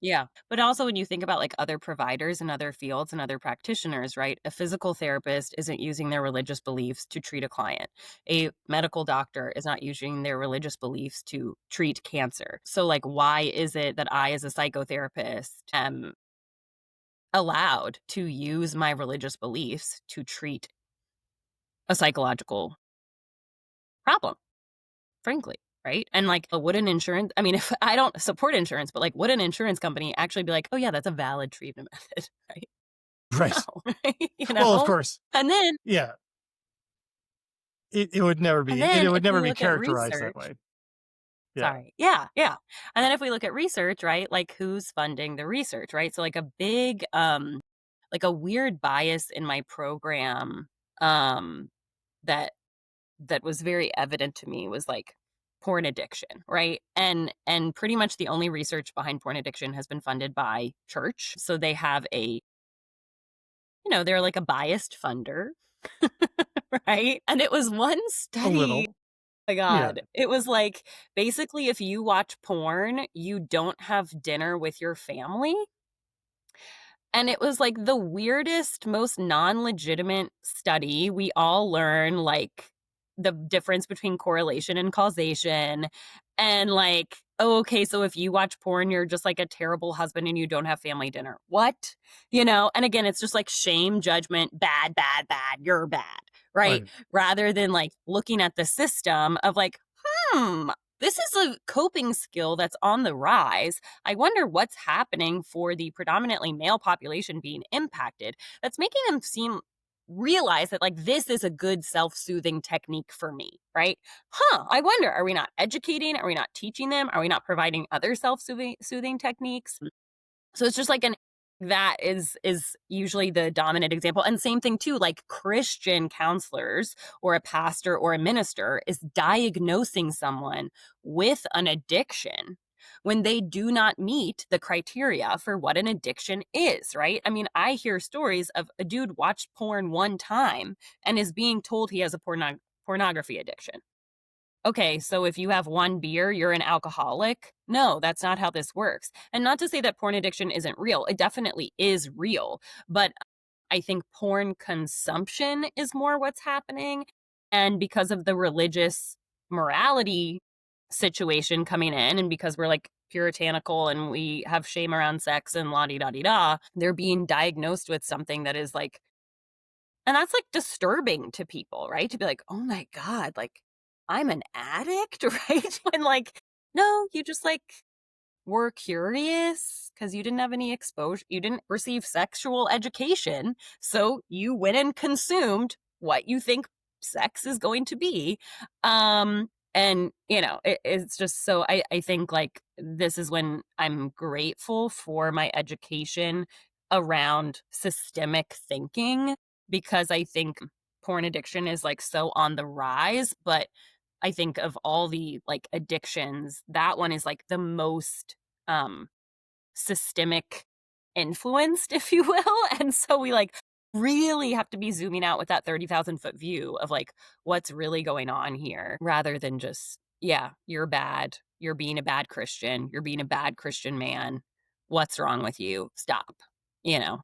Speaker 2: Yeah. But also when you think about like other providers and other fields and other practitioners, right? A physical therapist isn't using their religious beliefs to treat a client. A medical doctor is not using their religious beliefs to treat cancer. So like why is it that I as a psychotherapist am allowed to use my religious beliefs to treat a psychological problem, frankly? Right. And like, would an insurance, I mean, if I don't support insurance, but like, would an insurance company actually be like, oh, yeah, that's a valid treatment method? Right. No,
Speaker 1: right.
Speaker 2: right? You
Speaker 1: Well, of
Speaker 2: know?
Speaker 1: course,
Speaker 2: And then
Speaker 1: yeah, it would never
Speaker 2: and
Speaker 1: be, it
Speaker 2: then
Speaker 1: would
Speaker 2: if we
Speaker 1: never be
Speaker 2: look at
Speaker 1: characterized that
Speaker 2: research
Speaker 1: way. Yeah.
Speaker 2: sorry. Yeah, yeah. And then if we look at research, right, like who's funding the research, right? So like a big, like a weird bias in my program, um, that that was very evident to me was like porn addiction, right? And pretty much the only research behind porn addiction has been funded by church. So they have they're like a biased funder, right? And it was one
Speaker 1: A
Speaker 2: study.
Speaker 1: little.
Speaker 2: My
Speaker 1: Yeah.
Speaker 2: god. It was like, basically, if you watch porn, you don't have dinner with your family, and it was, like, the weirdest, most non-legitimate study. We all learn, like, the difference between correlation and causation, and, like, "Oh, okay, so if you watch porn, you're just, like, a terrible husband and you don't have family dinner." What? You know? And again, it's just, like, shame, judgment, "Bad, bad, bad, you're bad." Right?
Speaker 1: Right.
Speaker 2: Rather than, like, looking at the system of, like, "Hmm, this is a coping skill that's on the rise. I wonder what's happening for the predominantly male population being impacted that's making them realize that like this is a good self-soothing technique for me, right? Huh, I wonder, are we not educating? Are we not teaching them? Are we not providing other self-soothing techniques? So it's just like an that is usually the dominant example. And same thing too, like Christian counselors or a pastor or a minister is diagnosing someone with an addiction when they do not meet the criteria for what an addiction is, right? I mean, I hear stories of a dude watched porn one time and is being told he has a pornography addiction. Okay, so if you have one beer, you're an alcoholic? No, that's not how this works. And not to say that porn addiction isn't real, it definitely is real. But I think porn consumption is more what's happening. And because of the religious morality situation coming in, and because we're like puritanical and we have shame around sex and la di da di da, they're being diagnosed with something that is like, and that's like disturbing to people, right? To be like, oh my God, like I'm an addict, right? And like, no, you just like were curious because you didn't have any exposure. You didn't receive sexual education. So you went and consumed what you think sex is going to be. And, it's just so I think like this is when I'm grateful for my education around systemic thinking because I think porn addiction is like so on the rise. But I think of all the like addictions, that one is like the most um systemic influenced, if you will. And so we like really have to be zooming out with that 30,000-foot view of like what's really going on here rather than just, yeah, you're bad. You're being a bad Christian. You're being a bad Christian man. What's wrong with you? Stop. You know,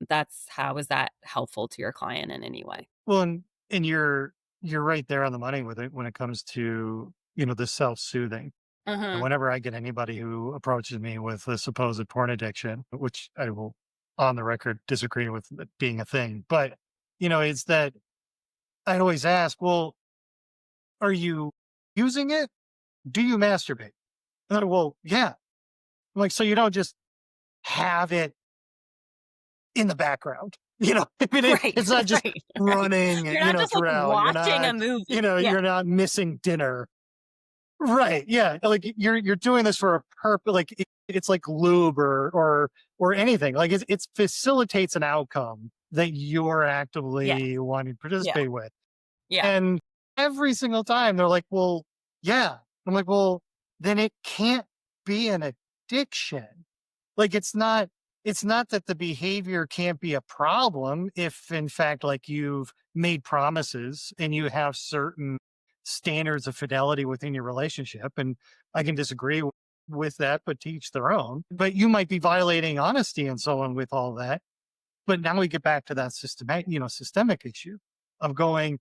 Speaker 2: that's how is that helpful to your client in any way?
Speaker 1: Well, and you're right there on the money with it when it comes to, the self-soothing. And
Speaker 2: Mhm.
Speaker 1: whenever I get anybody who approaches me with a supposed porn addiction, which I will on the record disagree with it being a thing, but it's that I always ask, well, are you using it? Do you masturbate? And they're, well, yeah. I'm like, so you don't just have it in the background. I mean,
Speaker 2: Right,
Speaker 1: it's not just
Speaker 2: right, right.
Speaker 1: running,
Speaker 2: You're not just like
Speaker 1: throughout.
Speaker 2: watching a movie. Yeah.
Speaker 1: You're not missing dinner. Right. Yeah. Like you're doing this for a purpose. Like it's like lube or anything. Like it facilitates an outcome that you're
Speaker 2: Yes.
Speaker 1: actively wanting to
Speaker 2: Yeah.
Speaker 1: participate with.
Speaker 2: Yeah.
Speaker 1: And every single time they're like, well, yeah. I'm like, well, then it can't be an addiction. Like it's not that the behavior can't be a problem if in fact like you've made promises and you have certain standards of fidelity within your relationship, and I can disagree with that, but to each their own. But you might be violating honesty and so on with all that. But now we get back to that systemic issue of going,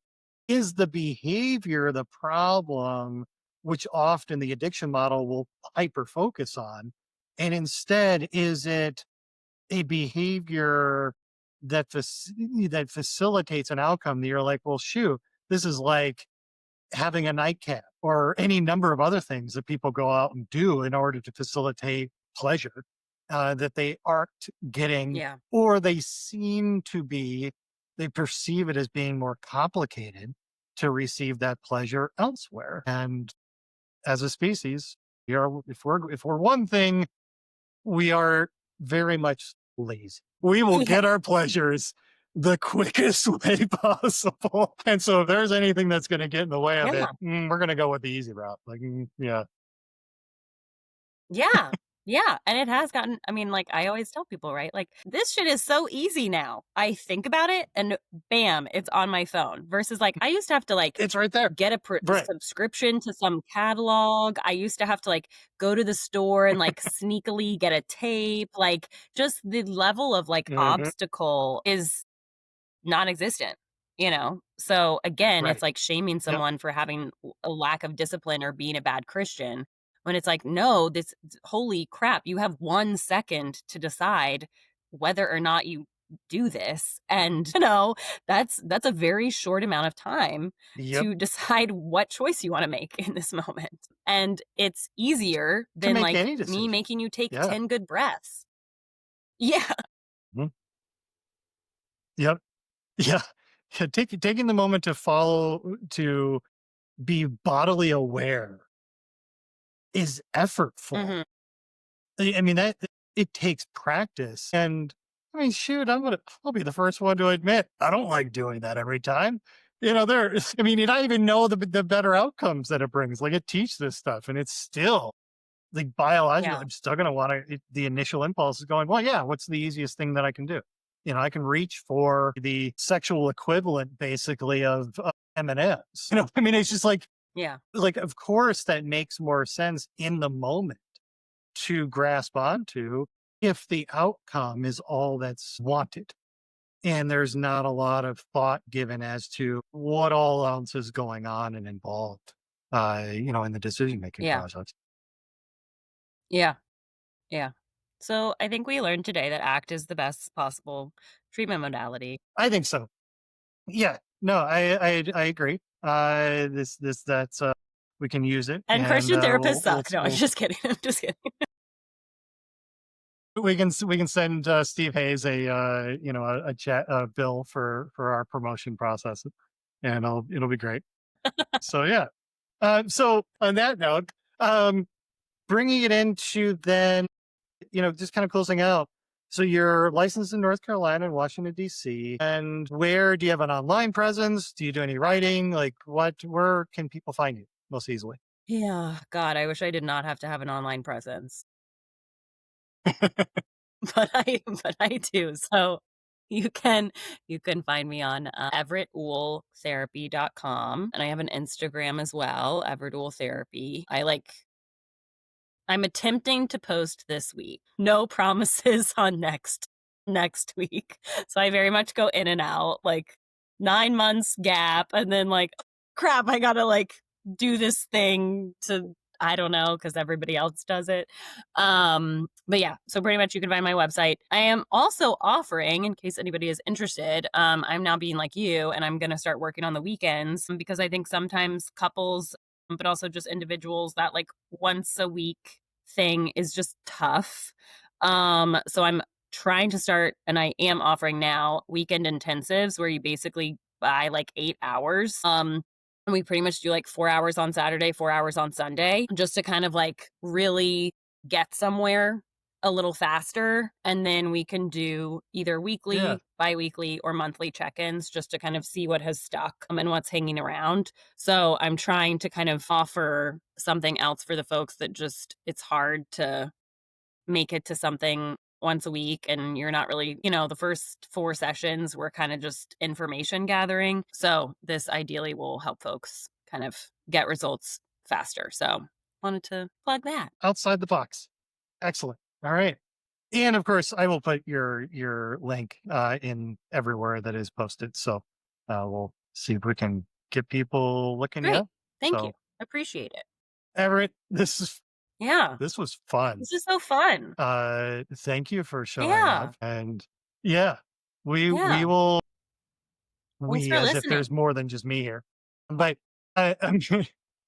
Speaker 1: is the behavior the problem, which often the addiction model will hyper focus on, and instead is it a behavior that facilitates an outcome that you're like, well, shoot, this is like having a nightcap or any number of other things that people go out and do in order to facilitate pleasure that they aren't getting,
Speaker 2: Yeah.
Speaker 1: or they perceive it as being more complicated to receive that pleasure elsewhere. And as a species, if we're one thing, we are very much lazy. We will
Speaker 2: Yeah.
Speaker 1: get our pleasures the quickest way possible. And so if there's anything that's going to get in the way of
Speaker 2: Yeah.
Speaker 1: it, we're going to go with the easy route. Like, yeah,
Speaker 2: Yeah. Yeah, and it has gotten I mean, like, I always tell people, right? Like, this shit is so easy now. I think about it and bam, it's on my phone versus, like, I used to have to, like,
Speaker 1: it's right there.
Speaker 2: get a
Speaker 1: Right.
Speaker 2: subscription to some catalog. I used to have to, like, go to the store and, like, sneakily get a tape. Like, just the level of, like,
Speaker 1: Hmm.
Speaker 2: obstacle is non-existent, you know? So, again, it's
Speaker 1: Right.
Speaker 2: like shaming
Speaker 1: Yep.
Speaker 2: someone for having a lack of discipline or being a bad Christian when it's like, "No, this holy crap, you have 1 second to decide whether or not you do this." And, that's a very short amount of time
Speaker 1: Yep.
Speaker 2: to decide what choice you wanna make in this moment. And it's easier
Speaker 1: To
Speaker 2: than,
Speaker 1: make
Speaker 2: like,
Speaker 1: any
Speaker 2: me
Speaker 1: decision.
Speaker 2: making you take
Speaker 1: Yeah.
Speaker 2: 10 good breaths. Yeah.
Speaker 1: Mhm. Yep. Yeah. Yeah. Taking the moment to be bodily aware is effortful.
Speaker 2: Mhm.
Speaker 1: I mean, that it takes practice. And I mean, shoot, I'll be the first one to admit I don't like doing that every time. I mean, you don't even know the better outcomes that it brings. Like it teaches this stuff and it's still like biologically,
Speaker 2: Yeah.
Speaker 1: I'm still going to want to, the initial impulse is going, well, yeah, what's the easiest thing that I can do? I can reach for the sexual equivalent basically of M&Ms. I mean, it's just
Speaker 2: Yeah.
Speaker 1: of course that makes more sense in the moment to grasp onto if the outcome is all that's wanted. And there's not a lot of thought given as to what all else is going on and involved, in the decision making
Speaker 2: Yeah.
Speaker 1: process.
Speaker 2: Yeah. Yeah. So I think we learned today that ACT is the best possible treatment modality.
Speaker 1: I think so. Yeah. No, I agree. That's we can use it,
Speaker 2: And
Speaker 1: and
Speaker 2: Christian therapists
Speaker 1: we'll
Speaker 2: suck. No, I'm
Speaker 1: we'll
Speaker 2: just kidding. I'm just kidding.
Speaker 1: we can send Steve Hayes a chat bill for our promotion process, and it'll be great. So yeah. So on that note, um, bringing it into then, just kind of closing out. So you're licensed in North Carolina and Washington, D.C. And where do you have an online presence? Do you do any writing? Where can people find you most easily?
Speaker 2: Yeah. God, I wish I did not have to have an online presence, but I do. So you can you can find me on everettuhltherapy.com, and I have an Instagram as well, Everett Uhl Therapy. I'm attempting to post this week. No promises on next week. So I very much go in and out, like 9 months gap, and then like, crap, I gotta like do this thing to I don't know because everybody else does it. But yeah, so pretty much you can find my website. I am also offering, in case anybody is interested, I'm now being like you, and I'm gonna start working on the weekends because I think sometimes couples but also just individuals that like once a week thing is just tough. So I'm trying to start and I am offering now weekend intensives where you basically buy like 8 hours. And we pretty much do like 4 hours on Saturday, 4 hours on Sunday just to kind of like really get somewhere a little faster, and then we can do either
Speaker 1: Yeah.
Speaker 2: weekly, bi-weekly, or monthly check-ins just to kind of see what has stuck and what's hanging around. So I'm trying to kind of offer something else for the folks that just it's hard to make it to something once a week and you're not really, the first 4 sessions were kind of just information gathering. So this ideally will help folks kind of get results faster. So wanted to plug that.
Speaker 1: Outside the box. Excellent. All right. And of course, I will put your link in everywhere that is posted. So we'll see if we can get people looking you
Speaker 2: Great.
Speaker 1: up.
Speaker 2: Thank you.
Speaker 1: So
Speaker 2: Appreciate it.
Speaker 1: Everett,
Speaker 2: Yeah.
Speaker 1: this was fun.
Speaker 2: This is so fun.
Speaker 1: Thank you for showing
Speaker 2: Yeah.
Speaker 1: up. And yeah, we
Speaker 2: Yeah.
Speaker 1: will
Speaker 2: Thanks
Speaker 1: we
Speaker 2: for
Speaker 1: as if
Speaker 2: listening.
Speaker 1: there's more than just me here. But I'm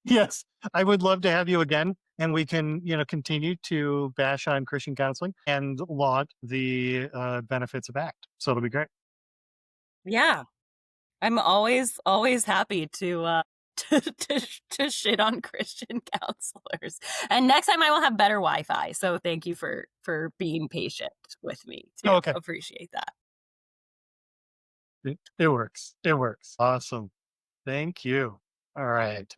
Speaker 1: yes, I would love to have you again, and we can continue to bash on Christian counseling and laud the benefits of ACT. So it'll be great.
Speaker 2: Yeah. I'm always happy to to shit on Christian counselors. And next time I will have better Wi-Fi. So thank you for being patient with me too.
Speaker 1: Okay,
Speaker 2: Appreciate that.
Speaker 1: it works. It works. Awesome. Thank you. All right.